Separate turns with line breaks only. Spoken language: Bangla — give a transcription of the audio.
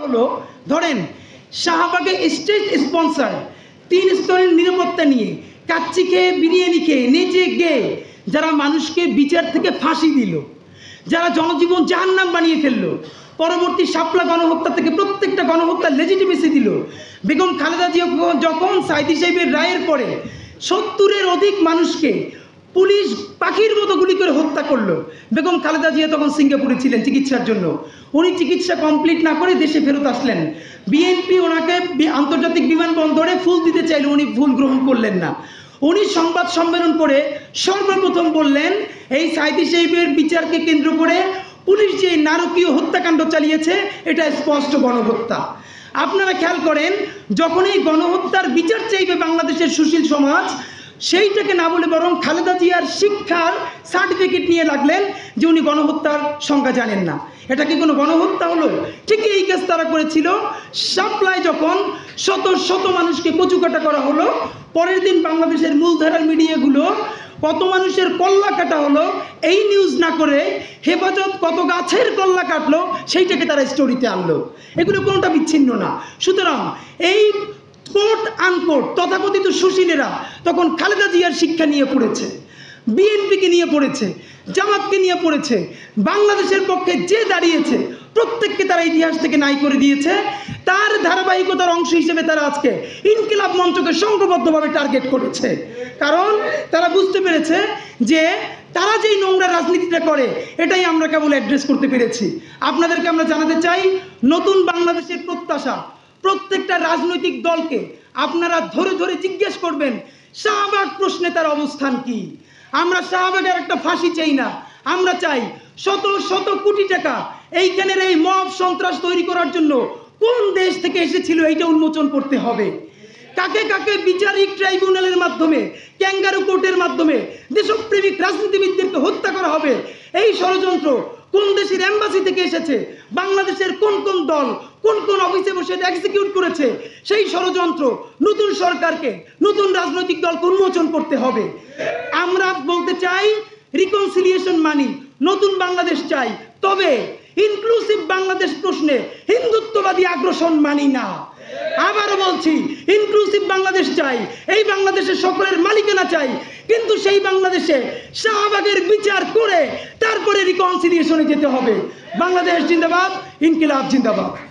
হলো, ধরেন শাহবাগে স্টেট স্পন্সর 3 স্তরের নিরাপত্তা নিয়ে কাচ্চি খেয়ে বিরিয়ানি খেয়ে নেচে গেয়ে যারা মানুষকে বিচার থেকে ফাঁসি দিল, যারা জনজীবন জাহান্নাম বানিয়ে ফেললো, পরবর্তী শাপলা গণহত্যা থেকে প্রত্যেকটা গণহত্যার লেজিটিমেসি দিল, বেগম খালেদা জিয়া যখন সাঈদী সাহেবের রায়ের পরে 70-এর অধিক মানুষকে পুলিশ পাখির মতো গুলি করে হত্যা করলো, বেগম খালেদা জিয়া তখন সিঙ্গাপুরে ছিলেন চিকিৎসার জন্য। উনি চিকিৎসা কমপ্লিট না করে দেশে ফেরত আসলেন। বিএনপি ওনাকে আন্তর্জাতিক বিমানবন্দরে ফুল দিতে চাইলে উনি ফুল গ্রহণ করলেন না। উনি সংবাদ সম্মেলন করে সর্বপ্রথম বললেন, এই সাঈদী সাহেবের বিচারকে কেন্দ্র করে পুলিশ যে নারকীয় হত্যাকাণ্ড চালিয়েছে এটা স্পষ্ট গণহত্যা। আপনারা খেয়াল করেন, যখন এই গণহত্যার বিচার চাইবে বাংলাদেশের সুশীল সমাজ, সেইটাকে না বলে বরং খালেদা জিয়ার শিক্ষার সার্টিফিকেট নিয়ে লাগলেন যে উনি গণহত্যার সংখ্যা জানেন না। এটা কি কোনো গণহত্যা হলো? ঠিক এই কাজ তারা করেছিল। শাপলায় যখন শত শত মানুষকে কচুকাটা করা হলো, পরের দিন বাংলাদেশের মূলধারার মিডিয়াগুলো কত মানুষের কল্লা কাটা হলো এই নিউজ না করে হেফাজত কত গাছের কল্লা কাটলো সেইটাকে তারা স্টোরিতে আনলো। এগুলো কোনোটা বিচ্ছিন্ন না। সুতরাং এই কোট আনকোট তথাকথিত সুশীলেরা তখন খালেদা জিয়ার শিক্ষা নিয়ে পড়েছে, বিএনপিকে নিয়ে পড়েছে, জামাতকে নিয়ে পড়েছে, বাংলাদেশের পক্ষে যে দাঁড়িয়েছে প্রত্যেককে তারা ইতিহাস থেকে নাই করে দিয়েছে। তার ধারাবাহিকতার অংশ হিসেবে তারা আজকে ইনকিলাব মঞ্চকে সংঘবদ্ধভাবে টার্গেট করেছে। কারণ তারা বুঝতে পেরেছে যে তারা যেই নোংরা রাজনীতিটা করে এটাই আমরা কেবল অ্যাড্রেস করতে পেরেছি। আপনাদেরকে আমরা জানাতে চাই, নতুন বাংলাদেশের প্রত্যাশা প্রত্যেকটা রাজনৈতিক দলকে আপনারা ধরে ধরে জিজ্ঞেস করবেন শাহবাগ প্রশ্নে তার অবস্থান কি। আমরা শাহবাগের একটা ফাঁসি চাই না, আমরা চাই শত শত কোটি টাকা এইখানের এই মব সন্ত্রাস তৈরি করার জন্য কোন দেশ থেকে এসেছিল এইটা উন্মোচন করতে হবে। কাকে কাকে বিচারিক ট্রাইব্যুনালের মাধ্যমে, ক্যাঙ্গারু কোর্টের মাধ্যমে দেশপ্রেমিক রাজনীতিবিদদেরকে হত্যা করা হবে, এই ষড়যন্ত্র কোন দেশের এম্বাসি থেকে এসেছে, বাংলাদেশের কোন কোন দল কোন কোন অফিসে বসে এক্সিকিউট করেছে, সেই ষড়যন্ত্র নতুন সরকারকে, নতুন রাজনৈতিক দলকে উন্মোচন করতে হবে। আমরা বলতে চাই রিকনসিলিয়েশন মানি, নতুন বাংলাদেশ চাই, তবে ইনক্লুসিভ বাংলাদেশ প্রশ্নে হিন্দুত্ববাদী আগ্রাসন মানি না। আবারও বলছি, ইনক্লুসিভ বাংলাদেশ চাই, এই বাংলাদেশে সকলের মালিকানা চাই, কিন্তু সেই বাংলাদেশে শাহবাগের বিচার করে তারপরে রিকনসিলিয়েশনে যেতে হবে। বাংলাদেশ জিন্দাবাদ, ইনকিলাব জিন্দাবাদ।